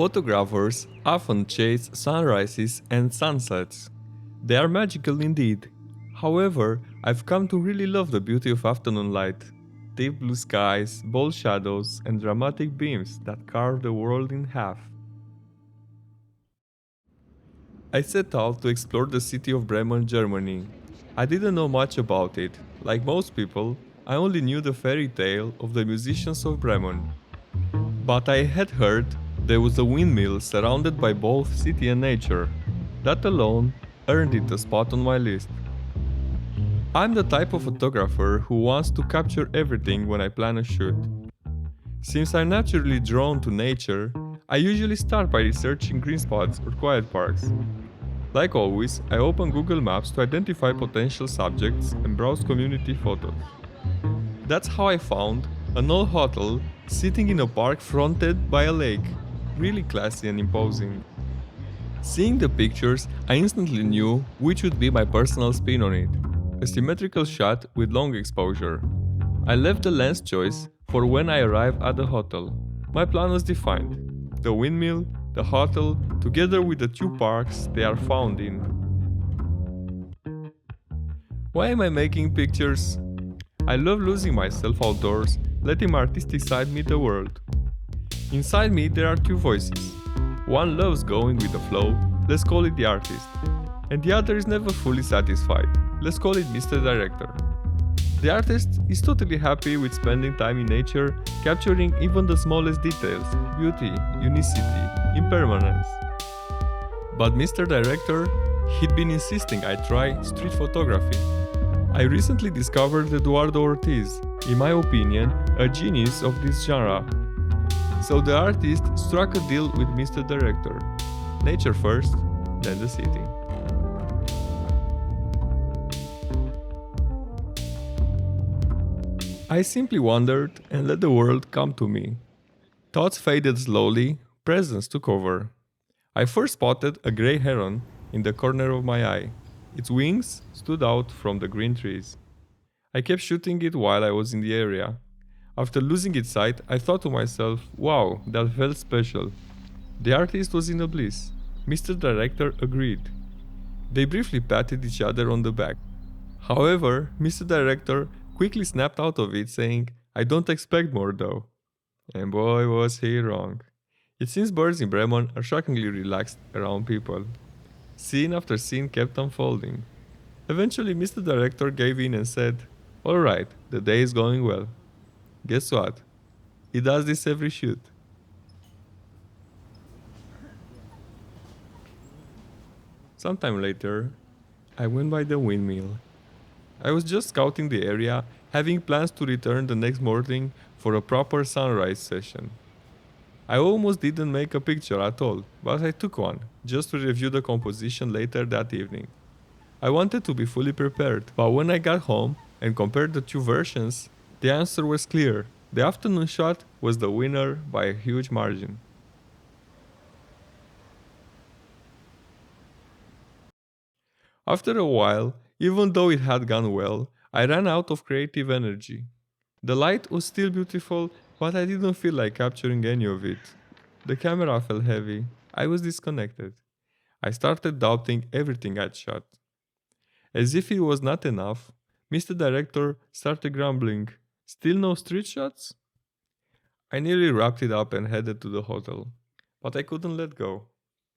Photographers often chase sunrises and sunsets. They are magical indeed. However, I've come to really love the beauty of afternoon light. Deep blue skies, bold shadows, and dramatic beams that carve the world in half. I set out to explore the city of Bremen, Germany. I didn't know much about it. Like most people, I only knew the fairy tale of the musicians of Bremen. But I had heard there was a windmill surrounded by both city and nature. That alone earned it a spot on my list. I'm the type of photographer who wants to capture everything when I plan a shoot. Since I'm naturally drawn to nature, I usually start by researching green spots or quiet parks. Like always, I open Google Maps to identify potential subjects and browse community photos. That's how I found an old hotel sitting in a park fronted by a lake, really classy and imposing. Seeing the pictures, I instantly knew which would be my personal spin on it. A symmetrical shot with long exposure. I left the lens choice for when I arrived at the hotel. My plan was defined. The windmill, the hotel, together with the two parks they are found in. Why am I making pictures? I love losing myself outdoors, letting my artistic side meet the world. Inside me there are two voices. One loves going with the flow, let's call it the artist. And the other is never fully satisfied, let's call it Mr. Director. The artist is totally happy with spending time in nature, capturing even the smallest details, beauty, unicity, impermanence. But Mr. Director, he'd been insisting I try street photography. I recently discovered Eduardo Ortiz, in my opinion, a genius of this genre. So the artist struck a deal with Mr. Director. Nature first, then the city. I simply wandered and let the world come to me. Thoughts faded slowly, presence took over. I first spotted a grey heron in the corner of my eye. Its wings stood out from the green trees. I kept shooting it while I was in the area. After losing its sight, I thought to myself, wow, that felt special. The artist was in a bliss. Mr. Director agreed. They briefly patted each other on the back. However, Mr. Director quickly snapped out of it, saying, I don't expect more though. And boy was he wrong. It seems birds in Bremen are shockingly relaxed around people. Scene after scene kept unfolding. Eventually Mr. Director gave in and said, alright, the day is going well. Guess what? He does this every shoot. Sometime later, I went by the windmill. I was just scouting the area, having plans to return the next morning for a proper sunrise session. I almost didn't make a picture at all, but I took one, just to review the composition later that evening. I wanted to be fully prepared, but when I got home and compared the two versions, the answer was clear. The afternoon shot was the winner by a huge margin. After a while, even though it had gone well, I ran out of creative energy. The light was still beautiful, but I didn't feel like capturing any of it. The camera felt heavy. I was disconnected. I started doubting everything I'd shot. As if it was not enough, Mr. Director started grumbling. Still no street shots? I nearly wrapped it up and headed to the hotel, but I couldn't let go.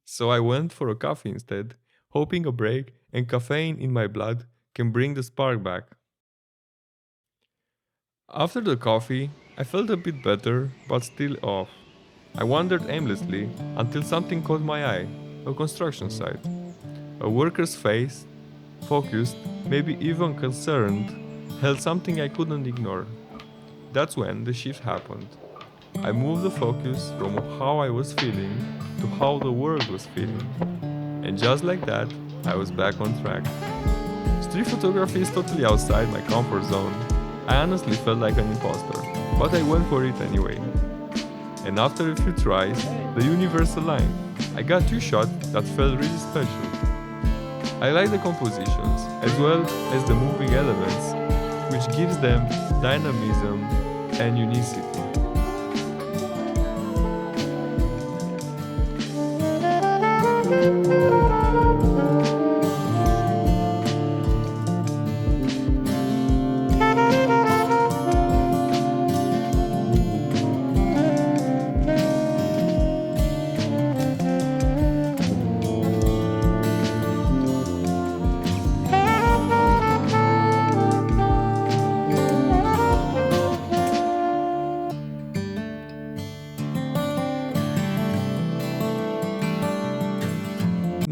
So I went for a coffee instead, hoping a break and caffeine in my blood can bring the spark back. After the coffee, I felt a bit better, but still off. I wandered aimlessly until something caught my eye, a construction site. A worker's face, focused, maybe even concerned, held something I couldn't ignore. That's when the shift happened. I moved the focus from how I was feeling to how the world was feeling. And just like that, I was back on track. Street photography is totally outside my comfort zone. I honestly felt like an imposter, but I went for it anyway. And after a few tries, the universe aligned. I got two shots that felt really special. I like the compositions, as well as the moving elements, which gives them dynamism and unicity.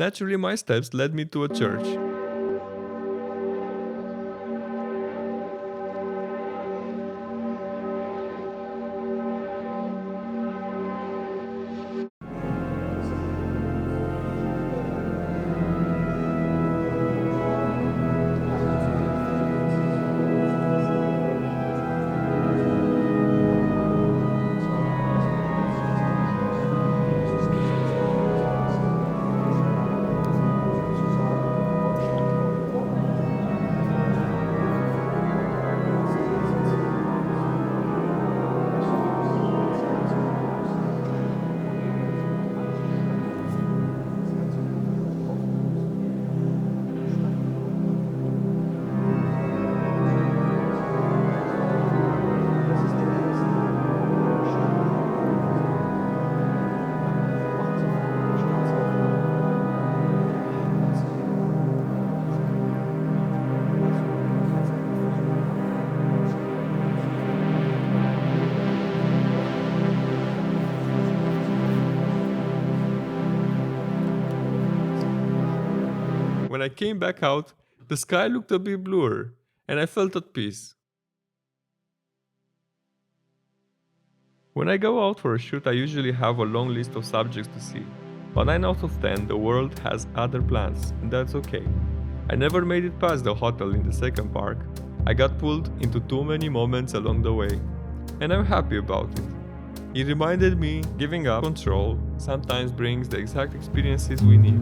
Naturally, my steps led me to a church. When I came back out, the sky looked a bit bluer, and I felt at peace. When I go out for a shoot, I usually have a long list of subjects to see, but 9 out of 10 the world has other plans, and that's okay. I never made it past the hotel in the second park. I got pulled into too many moments along the way, and I'm happy about it. It reminded me giving up control sometimes brings the exact experiences we need.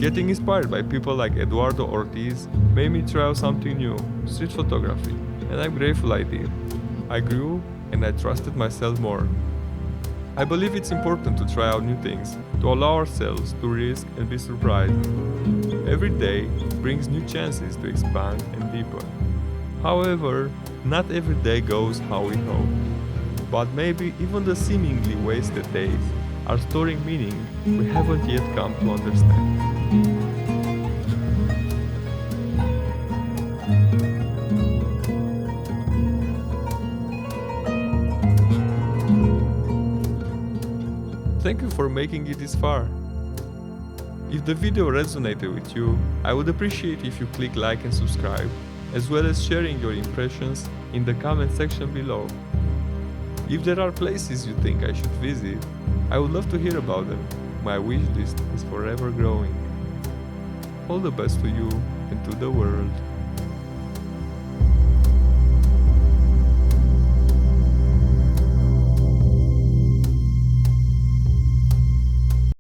Getting inspired by people like Eduardo Ortiz made me try out something new, street photography, and I'm grateful I did. I grew and I trusted myself more. I believe it's important to try out new things, to allow ourselves to risk and be surprised. Every day brings new chances to expand and deepen. However, not every day goes how we hope. But maybe even the seemingly wasted days are storing meaning we haven't yet come to understand. Thank you for making it this far. If the video resonated with you, I would appreciate if you click like and subscribe, as well as sharing your impressions in the comment section below. If there are places you think I should visit, I would love to hear about them. My wish list is forever growing. All the best to you and to the world.